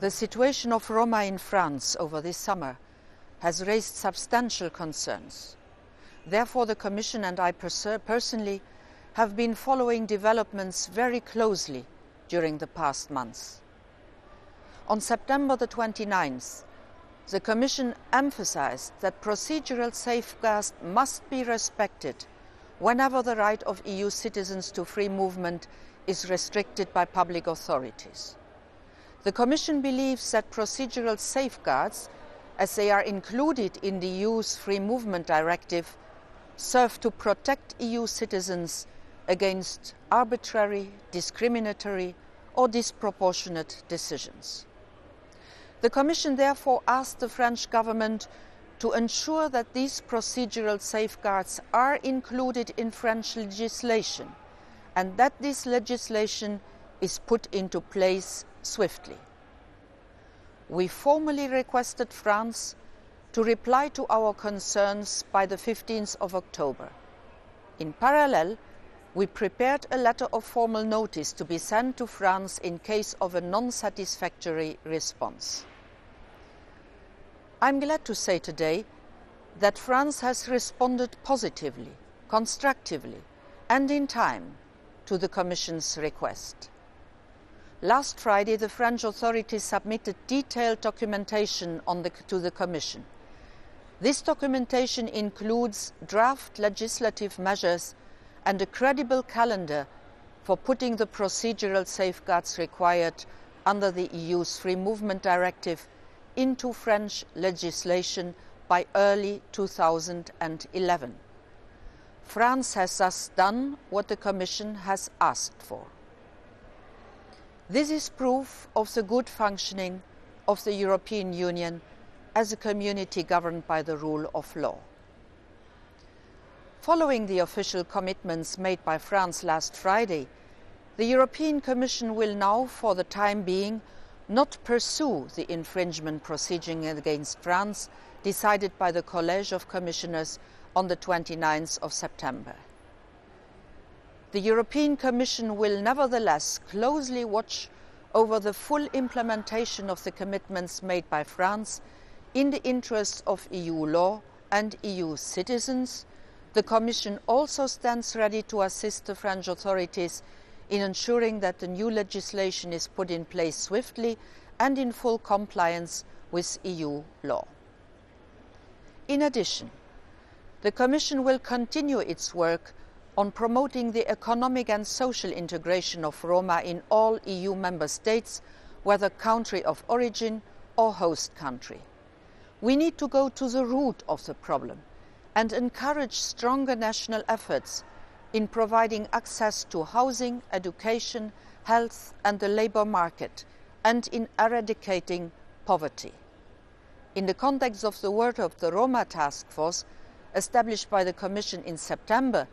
The situation of Roma in France over this summer has raised substantial concerns. Therefore, the Commission and I personally have been following developments very closely during the past months. On September the 29th, the Commission emphasized that procedural safeguards must be respected whenever the right of EU citizens to free movement is restricted by public authorities. The Commission believes that procedural safeguards, as they are included in the EU's Free Movement Directive, serve to protect EU citizens against arbitrary, discriminatory or disproportionate decisions. The Commission therefore asked the French government to ensure that these procedural safeguards are included in French legislation and that this legislation is put into place swiftly. We formally requested France to reply to our concerns by the 15th of October. In parallel, we prepared a letter of formal notice to be sent to France in case of a non-satisfactory response. I'm glad to say today that France has responded positively, constructively, and in time to the Commission's request. Last Friday, the French authorities submitted detailed documentation to the Commission. This documentation includes draft legislative measures and a credible calendar for putting the procedural safeguards required under the EU's Free Movement Directive into French legislation by early 2011. France has thus done what the Commission has asked for. This is proof of the good functioning of the European Union as a community governed by the rule of law. Following the official commitments made by France last Friday, the European Commission will now, for the time being, not pursue the infringement proceeding against France decided by the College of Commissioners on the 29th of September. The European Commission will nevertheless closely watch over the full implementation of the commitments made by France in the interests of EU law and EU citizens. The Commission also stands ready to assist the French authorities in ensuring that the new legislation is put in place swiftly and in full compliance with EU law. In addition, the Commission will continue its work on promoting the economic and social integration of Roma in all EU member states, whether country of origin or host country. We need to go to the root of the problem and encourage stronger national efforts in providing access to housing, education, health and the labour market, and in eradicating poverty. In the context of the work of the Roma Task Force, established by the Commission in September,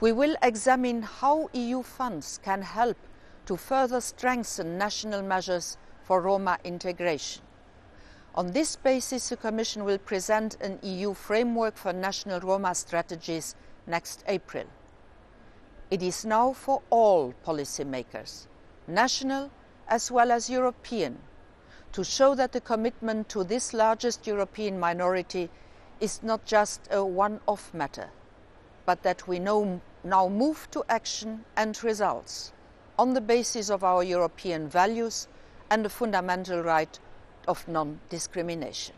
we will examine how EU funds can help to further strengthen national measures for Roma integration. On this basis, the Commission will present an EU framework for national Roma strategies next April. It is now for all policymakers, national as well as European, to show that the commitment to this largest European minority is not just a one-off matter, but that we now move to action and results on the basis of our European values and the fundamental right of non-discrimination.